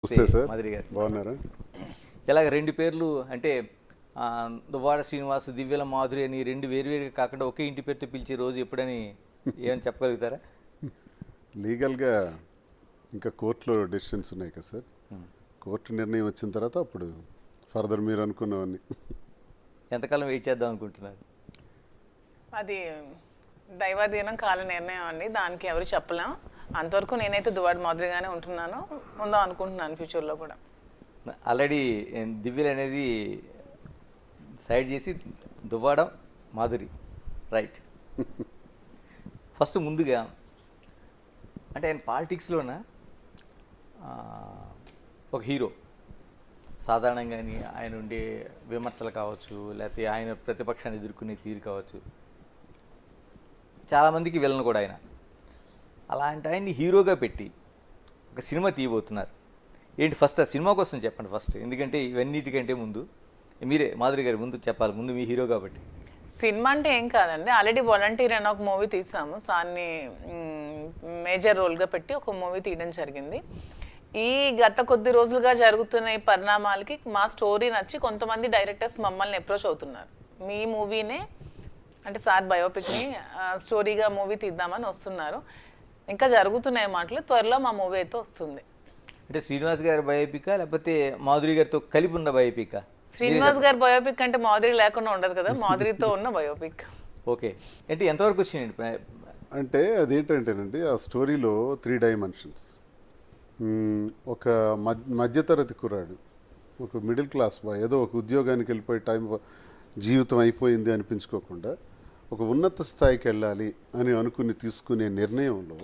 నమస్తే మాధురి గారు. బాగున్నారా? ఇలాగ రెండు పేర్లు అంటే దువ్వాడ శ్రీనివాస్, దివ్యల మాధురి అని రెండు వేరువేరుగా కాకుండా ఒకే ఇంటి పేరుతో పిలిచే రోజు ఎప్పుడని ఏమని చెప్పగలుగుతారా? లీగల్గా ఇంకా కోర్టులో డెసిషన్స్ ఉన్నాయి కదా సార్. కోర్టు నిర్ణయం వచ్చిన తర్వాత అప్పుడు ఫర్దర్ మీరు అనుకున్నవన్నీ. ఎంతకాలం వెయిట్ చేద్దాం అనుకుంటున్నారు? అది దైవాధీనం, కాల నిర్ణయం అండి. దానికి ఎవరు చెప్పలేం. అంతవరకు నేనైతే దువ్వాడ మాదిరిగానే ఉంటున్నాను, ఉందాం అనుకుంటున్నాను ఫ్యూచర్లో కూడా. ఆల్రెడీ దివ్యలు అనేది సైడ్ చేసి దువ్వాడ మాధురి, రైట్. ఫస్ట్ ముందుగా అంటే ఆయన పాలిటిక్స్లోన ఒక హీరో సాధారణంగా ఆయన ఉండే విమర్శలు కావచ్చు, లేకపోతే ఆయన ప్రతిపక్షాన్ని ఎదుర్కొనే తీరు కావచ్చు, చాలామందికి విలన్ కూడా ఆయన. అలాంటి ఆయన్ని హీరోగా పెట్టి ఒక సినిమా తీయబోతున్నారు. ఏంటి ఫస్ట్ ఆ సినిమా కోసం చెప్పండి ఫస్ట్, ఎందుకంటే ఇవన్నిటికంటే ముందు మీరే మాధురి గారి ముందు చెప్పాలి, ముందు మీ హీరో కాబట్టి. సినిమా అంటే ఏం కాదండి, ఆల్రెడీ వాలంటీర్ అని ఒక మూవీ తీసాము. సార్ని మేజర్ రోల్గా పెట్టి ఒక మూవీ తీయడం జరిగింది. ఈ గత కొద్ది రోజులుగా జరుగుతున్న ఈ పరిణామాలకి మా స్టోరీ నచ్చి కొంతమంది డైరెక్టర్స్ మమ్మల్ని అప్రోచ్ అవుతున్నారు. మీ మూవీనే అంటే సార్ బయోపిక్ని స్టోరీగా మూవీ తీద్దామని వస్తున్నారు. ఇంకా జరుగుతున్నాయి మాటలు, త్వరలో మా మూవీ అయితే వస్తుంది. అంటే శ్రీనివాస్ గారి బయోపికా లేకపోతే మాధురి గారితో కలిపి ఉన్న బయోపికా? శ్రీనివాస్ గారి బయోపిక్ అంటే మాధురి లేకుండా ఉండదు కదా, మాధురితో ఉన్న బయోపిక్. ఓకే, అంటే ఎంతవరకు వచ్చినాయండి? అంటే అదేంటంటేనండి, ఆ స్టోరీలో 3 డైమెన్షన్స్. ఒక మధ్యతరగతి కుర్రాడు, ఒక మిడిల్ క్లాస్ బాయ్, ఏదో ఒక ఉద్యోగానికి వెళ్ళిపోయి జీవితం అయిపోయింది అనిపించుకోకుండా ఒక ఉన్నత స్థాయికి వెళ్ళాలి అని అనుకుని తీసుకునే నిర్ణయంలో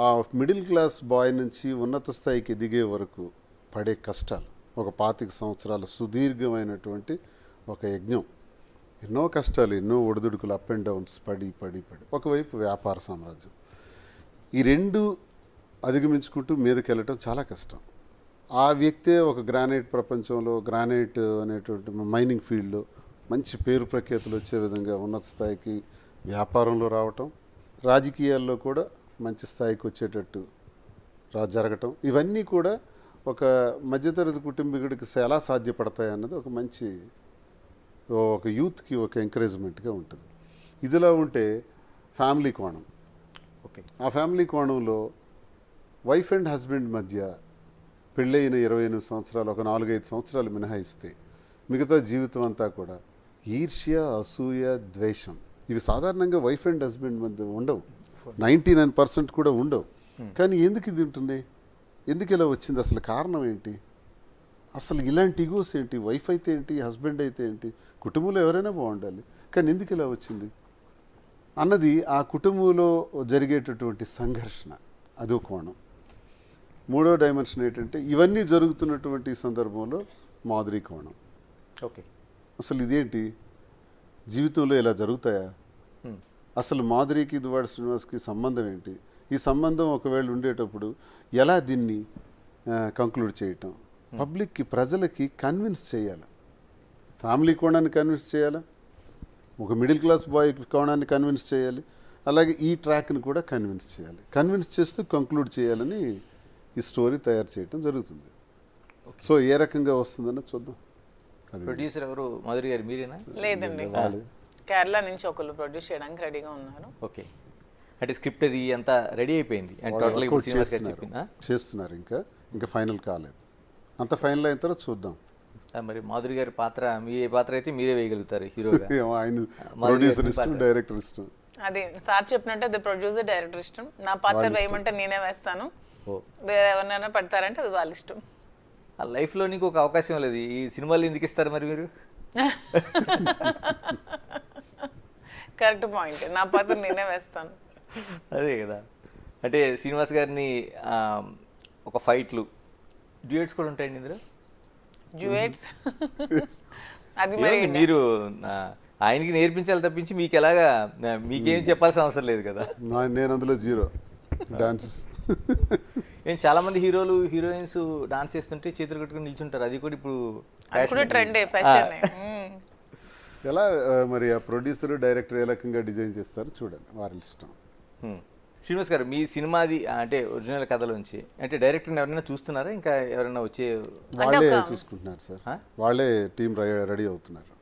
ఆ మిడిల్ క్లాస్ బాయ్ నుంచి ఉన్నత స్థాయికి ఎదిగే వరకు పడే కష్టాలు, ఒక 25 సంవత్సరాల సుదీర్ఘమైనటువంటి ఒక యజ్ఞం, ఎన్నో కష్టాలు, ఎన్నో ఒడిదుడుకులు, అప్ అండ్ డౌన్స్, పడి పడి పడి ఒకవైపు వ్యాపార సామ్రాజ్యం, ఈ రెండు అధిగమించుకుంటూ మీదకి వెళ్ళటం చాలా కష్టం. ఆ వ్యక్తే ఒక గ్రానైట్ ప్రపంచంలో, గ్రానైట్ అనేటువంటి మైనింగ్ ఫీల్డ్లో మంచి పేరు ప్రఖ్యాతులు వచ్చే విధంగా ఉన్నత స్థాయికి వ్యాపారంలో రావటం, రాజకీయాల్లో కూడా మంచి స్థాయికి వచ్చేటట్టు జరగటం, ఇవన్నీ కూడా ఒక మధ్యతరగతి కుటుంబీకుడికి ఎలా సాధ్యపడతాయి అన్నది ఒక మంచి ఒక యూత్కి ఒక ఎంకరేజ్మెంట్గా ఉంటుంది. ఇదిలా ఉంటే ఫ్యామిలీ కోణం. ఓకే, ఆ ఫ్యామిలీ కోణంలో వైఫ్ అండ్ హస్బెండ్ మధ్య పెళ్ళైన 28 సంవత్సరాలు, ఒక 4-5 సంవత్సరాలు మినహాయిస్తే మిగతా జీవితం అంతా కూడా ఈర్ష్య, అసూయ, ద్వేషం, ఇవి సాధారణంగా వైఫ్ అండ్ హస్బెండ్ మధ్య ఉండవు, 99% కూడా ఉండవు. కానీ ఎందుకు ఇది ఉంటుంది? ఎందుకు ఇలా వచ్చింది? అసలు కారణం ఏంటి? అసలు ఇలాంటి ఈగోస్ ఏంటి? వైఫ్ అయితే ఏంటి, హస్బెండ్ అయితే ఏంటి, కుటుంబంలో ఎవరైనా బాగుండాలి, కానీ ఎందుకు ఇలా వచ్చింది అన్నది ఆ కుటుంబంలో జరిగేటటువంటి సంఘర్షణ, అదో కోణం. 3వ డైమెన్షన్ ఏంటంటే ఇవన్నీ జరుగుతున్నటువంటి సందర్భంలో మాధురి కోణం. ఓకే, అసలు ఇదేంటి, జీవితంలో ఇలా జరుగుతాయా? అసలు మాధురికి దువ్వాడ శ్రీనివాస్కి సంబంధం ఏంటి? ఈ సంబంధం ఒకవేళ ఉండేటప్పుడు ఎలా దీన్ని కంక్లూడ్ చేయటం, పబ్లిక్కి, ప్రజలకి కన్విన్స్ చేయాలి, ఫ్యామిలీ కోణాన్ని కన్విన్స్ చేయాలి, ఒక మిడిల్ క్లాస్ బాయ్ కోణాన్ని కన్విన్స్ చేయాలి, అలాగే ఈ ట్రాక్ని కూడా కన్విన్స్ చేయాలి. కన్విన్స్ చేస్తూ కంక్లూడ్ చేయాలని ఈ స్టోరీ తయారు చేయటం జరుగుతుంది. సో ఏ రకంగా వస్తుందన్న చూద్దాం. ప్రొడ్యూసర్ ఎవరు? మాధురి గారు మీరేనా? లేదండి, కేరళ నుంచి ఒకళ్ళు ప్రొడ్యూస్ చేయడానికి రెడీగా ఉన్నారు. ఓకే, అంటే స్క్రిప్ట్ అది అంతా రెడీ అయిపోయింది అండ్ టోటల్గా శ్రీనివాస్ గారు చెప్పిందా? చేస్తున్నారు, ఇంకా ఫైనల్ కాలేదు. అంత ఫైనల్ అయిన తర్వాత చూద్దాం. మరి మాధురి గారి పాత్ర, మీ ఏ పాత్ర అయితే మీరే వేయగలుగుతారు హీరోగా? ఆయన ప్రొడ్యూసర్ ఇష్టం, డైరెక్టర్ ఇష్టం. అది సార్ చెప్పినట్టు అది ప్రొడ్యూసర్, డైరెక్టర్ ఇష్టం. నా పాత్ర వేయమంటే నేనే వేస్తాను, వేరే ఎవరినైనా పెడతారంటే అది వాళ్ళ ఇష్టం. ఆ లైఫ్లో నీకు ఒక అవకాశం లేదు, ఈ సినిమాలు ఎందుకు ఇస్తారు మరి మీరు? కరెక్ట్ పాయింట్, నా పాత్ర నేనే వేస్తాను. అదే కదా, అంటే శ్రీనివాస్ గారిని ఒక ఫైట్లు, డ్యూయట్స్ కూడా ఉంటాయండి ఇందులో. డ్యూయట్స్ అది మీరు ఆయనకి నేర్పించాలి తప్పించి మీకు ఎలాగా, మీకేం చెప్పాల్సిన అవసరం లేదు కదా. నేను అందులో జీరో డాన్సెస్. ఏం చాలా మంది హీరోలు, హీరోయిన్స్ డాన్స్ చేస్తుంటే చేతులు కట్టుకుని నిల్చుంటారు, అది కూడా ఇప్పుడు ట్రెండ్ ఫ్యాషన్. ఎలా మరి ఆ ప్రొడ్యూసర్, డైరెక్టర్ ఏ రకంగా డిజైన్ చేస్తారో చూడండి, వారి ఇష్టం. శ్రీనివాస్ గారు మీ సినిమాది అంటే ఒరిజినల్ కథలోంచి అంటే డైరెక్టర్ ఎవరైనా చూస్తున్నారా ఇంకా ఎవరైనా వచ్చే వాళ్ళే చూసుకుంటున్నారు సార్, వాళ్ళే టీం రెడీ అవుతున్నారు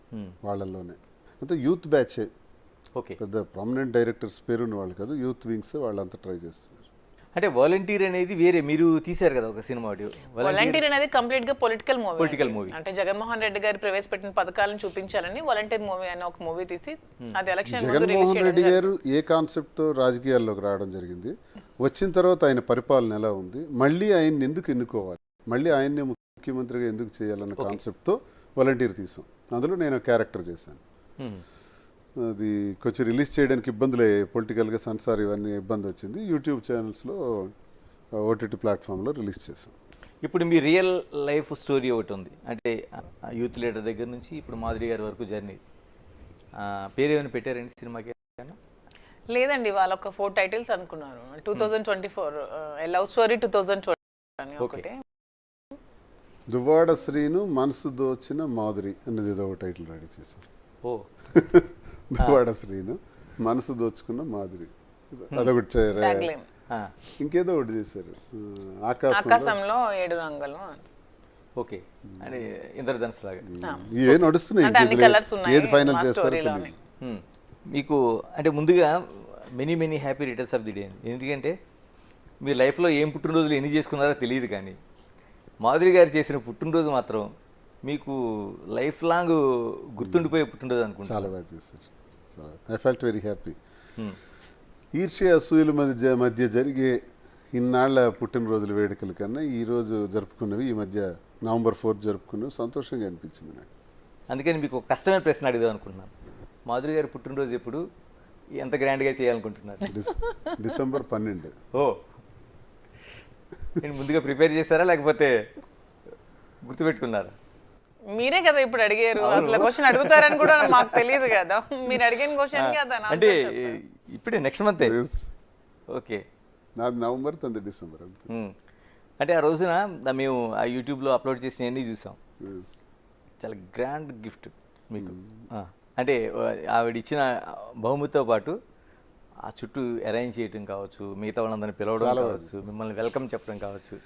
వాళ్ళల్లోనే. అంటే యూత్ బ్యాచ్, ఓకే. పెద్ద ప్రామినెంట్ డైరెక్టర్స్ పేరున్న వాళ్ళు కాదు, యూత్ వింగ్స్ వాళ్ళంతా ట్రై చేస్తున్నారు. అంటే వాలంటీర్ అనేది వేరే మీరు తీశారు కదా ఒక సినిమా వాలంటీర్ అనేది కంప్లీట్ గా పొలిటికల్ Political మూవీ. movie. అంటే జగన్మోహన్ రెడ్డి గారు ప్రవేశపెట్టిన పథకాలను చూపించాలని వాలంటీర్ మూవీ అనే ఒక మూవీ తీసి అది ఎలక్షన్ ముందు రిలీజ్ జగన్మోహన్ చేయడం రెడ్డి జరిగింది. గారు ఏ కాన్సెప్ట్తో రాజకీయాల్లోకి రావడం జరిగింది, వచ్చిన తర్వాత ఆయన పరిపాలన ఎలా ఉంది, మళ్ళీ ఆయన్ని ఎందుకు ఎన్నుకోవాలి, మళ్ళీ ఆయన్నే ముఖ్యమంత్రిగా ఎందుకు చేయాలన్న కాన్సెప్ట్తో వాలంటీర్ తీసాం. అందులో నేను క్యారెక్టర్ చేశాను. అది కొంచెం రిలీజ్ చేయడానికి ఇబ్బందులే, పొలిటికల్గా సెన్సార్ ఇవన్నీ ఇబ్బంది వచ్చింది. యూట్యూబ్ ఛానల్స్లో ఓటీటీ ప్లాట్ఫామ్లో రిలీజ్ చేశాం. ఇప్పుడు మీ రియల్ లైఫ్ స్టోరీ ఒకటి ఉంది అంటే యూత్ లీడర్ దగ్గర నుంచి ఇప్పుడు మాధురి గారి వరకు జర్నీ, పేరేమైనా పెట్టారండి సినిమాకి? లేదండి, వాళ్ళ ఒక 4 టైటిల్స్ అనుకున్నారు. 2024 లవ్ స్టోరీ 2020 అని ఒకటి, దువ్వాడ శ్రీను మనసు దోచిన మాధురి అనేది ఏదో ఒక టైటిల్ రెడీ చేశారు. ఓ దువ్వాడ శ్రీను మనసు దోచుకున్న మాధురి అదొకటి tagline. ఇంకేదో ఒకటి చేశారు, ఆకాశంలో 7 రంగులు. ఓకే. అంటే ఇంద్రధనుస్ లాగా ఏ నడుస్తున్నాయి, అంటే అన్ని colours ఉన్నాయి ఏది ఫైనల్ మా చేస్తారో స్టోరీలోనే. తెలియదు. మీకు అంటే ముందుగా many happy returns of the day. ఎందుకంటే మీ లైఫ్లో ఏం పుట్టినరోజులు ఎన్ని చేసుకున్నారో తెలియదు, కానీ మాధురి గారు చేసిన పుట్టినరోజు మాత్రం మీకు లైఫ్ లాంగ్ గుర్తుండిపోయే పుట్టినరోజు అనుకుంటా. చాలా బాగా చేశారు. I felt very happy. ఈర్ష్య అసూయల మధ్య జరిగే ఇన్నాళ్ల పుట్టినరోజుల వేడుకల కన్నా ఈరోజు జరుపుకున్నవి, ఈ మధ్య నవంబర్ 4 జరుపుకున్నవి సంతోషంగా అనిపించింది నాకు. అందుకని మీకు ఒక కష్టమైన ప్రశ్న అడిగాం అనుకుంటున్నాను. మాధురి గారి పుట్టినరోజు ఎప్పుడు, ఎంత గ్రాండ్గా చేయాలనుకుంటున్నారు? డిసెంబర్ 12. ఓ, నేను ముందుగా ప్రిపేర్ చేశారా లేకపోతే గుర్తుపెట్టుకున్నారా? మీరే కదా ఇప్పుడు అడిగారు, అసలు క్వశ్చన్ అడుగుతారని కూడా మాకు తెలియదు కదా. మీరు అడిగిన క్వశ్చన్ కదా అంటే ఇప్పుడే నెక్స్ట్ మంత్. ఓకే. నాది నవంబర్, తంది డిసెంబర్. అంటే ఆ రోజున మేము ఆ యూట్యూబ్లో అప్లోడ్ చేసినవన్నీ చూసాం. చాలా గ్రాండ్ గిఫ్ట్ మీకు. అంటే ఆవిడ ఇచ్చిన బహుమతితో పాటు ఆ చుట్టూ అరేంజ్ చేయటం కావచ్చు, మిగతా వాళ్ళందరినీ పిలవడం కావచ్చు, మిమ్మల్ని వెల్కమ్ చెప్పడం కావచ్చు.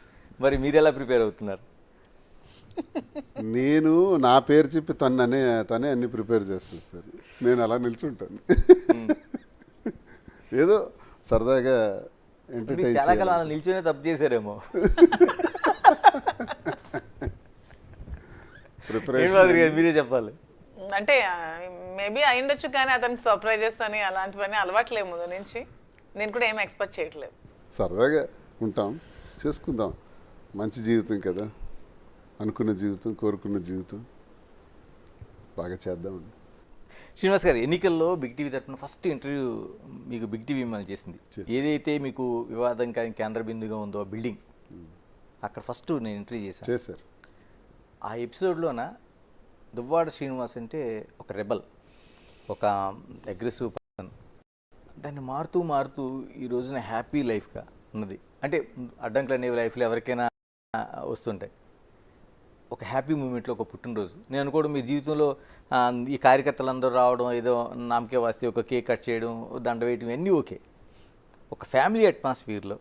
మరి మీరు ఎలా ప్రిపేర్ అవుతున్నారు? నేను నా పేరు చెప్పి తనే అన్ని ప్రిపేర్ చేస్తాను సార్, నేను అలా నిల్చుంటాను. ఏదో సరదాగా ఎంటర్టైన్ చాలా కాలం అలా నిల్చునే తప్పు చేశారేమో. మీరే చెప్పాలి. అంటే మేబీ అయ్యుండొచ్చు, కానీ అతను సర్ప్రైజెస్ అని అలాంటివన్నీ అలవాట్లేదు ముందు నుంచి. నేను కూడా ఏం ఎక్స్పెక్ట్ చేయట్లేదు. సరదాగా ఉంటాం, చేసుకుందాం. మంచి జీవితం కదా, అనుకున్న జీవితం, కోరుకున్న జీవితం, బాగా చేద్దామని. శ్రీనివాస్ గారు, ఎన్నికల్లో బిగ్ టీవీ తరఫున ఫస్ట్ ఇంటర్వ్యూ మీకు బిగ్ టీవీ మిమ్మల్ని చేసింది. ఏదైతే మీకు వివాదం కానీ కేంద్ర బిందుగా ఉందో బిల్డింగ్, అక్కడ ఫస్ట్ నేను ఇంటర్వ్యూ చేశాను. ఆ ఎపిసోడ్లోన దువ్వాడ శ్రీనివాస్ అంటే ఒక రెబల్, ఒక అగ్రెసివ్ పర్సన్. దాన్ని మారుతూ ఈ రోజున హ్యాపీ లైఫ్గా ఉన్నది. అంటే అడ్డంకులు అనేవి లైఫ్లో ఎవరికైనా వస్తుంటాయి. ఒక హ్యాపీ మూమెంట్లో ఒక పుట్టినరోజు నేను అనుకోవడం, మీ జీవితంలో ఈ కార్యకర్తలందరూ రావడం, ఏదో నామకే వస్తే ఒక కేక్ కట్ చేయడం, దండ వేయడం, అన్నీ ఓకే. ఒక ఫ్యామిలీ అట్మాస్ఫియర్లో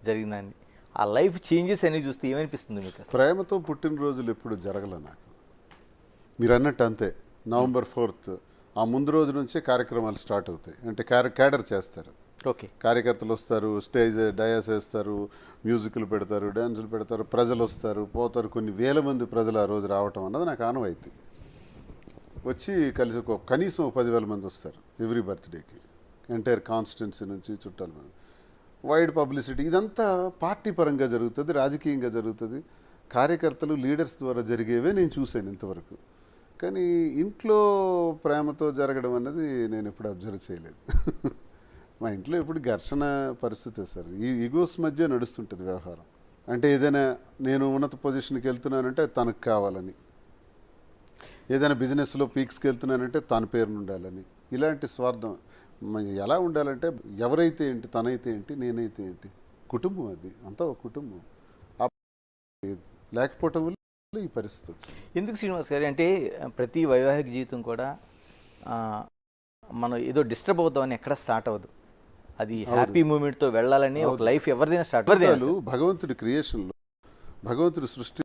జరిగిందండి. ఆ లైఫ్ చేంజెస్ అనేవి చూస్తే ఏమనిపిస్తుంది మీకు? ప్రేమతో పుట్టినరోజులు ఎప్పుడు జరగల నాకు. మీరు అన్నట్టు అంతే. నవంబర్ 4 ఆ ముందు రోజు నుంచే కార్యక్రమాలు స్టార్ట్ అవుతాయి. అంటే క్యాడర్ చేస్తారు, ఓకే. కార్యకర్తలు వస్తారు, స్టేజ్ డయాస్ వేస్తారు, మ్యూజిక్లు పెడతారు, డ్యాన్సులు పెడతారు, ప్రజలు వస్తారు పోతారు. కొన్ని వేల మంది ప్రజలు ఆ రోజు రావటం అన్నది నాకు ఆనవాయితీ. వచ్చి కలిసి కనీసం 10,000 మంది వస్తారు ఎవ్రీ బర్త్డేకి, ఎంటైర్ కాన్స్టిట్యున్సీ నుంచి చుట్టాల మంది. వైడ్ పబ్లిసిటీ, ఇదంతా పార్టీ పరంగా జరుగుతుంది, రాజకీయంగా జరుగుతుంది, కార్యకర్తలు లీడర్స్ ద్వారా జరిగేవే నేను చూశాను ఇంతవరకు. కానీ ఇంట్లో ప్రేమతో జరగడం అన్నది నేను ఎప్పుడు అబ్జర్వ్ చేయలేదు. మా ఇంట్లో ఎప్పుడు ఘర్షణ పరిస్థితే సార్, ఈ ఈగోస్ మధ్య నడుస్తుంటుంది వ్యవహారం. అంటే ఏదైనా నేను ఉన్నత పొజిషన్కి వెళ్తున్నానంటే తనకు కావాలని, ఏదైనా బిజినెస్లో పీక్స్కి వెళ్తున్నానంటే తన పేరును ఉండాలని, ఇలాంటి స్వార్థం. ఎలా ఉండాలంటే ఎవరైతే ఏంటి, తనైతే ఏంటి, నేనైతే ఏంటి, కుటుంబం అది అంతా ఒక కుటుంబం. లేకపోవటం వల్ల ఈ పరిస్థితి వచ్చింది. ఎందుకు శ్రీనివాస్ గారు అంటే ప్రతి వైవాహిక జీవితం కూడా మనం ఏదో డిస్టర్బ్ అవుతామని ఎక్కడ స్టార్ట్ అవ్వదు. అది హ్యాపీ మూమెంట్తో వెళ్ళాలని ఒక లైఫ్ ఎవరిదైనా స్టార్ట్ భగవంతుడి క్రియేషన్లో భగవంతుడి సృష్టి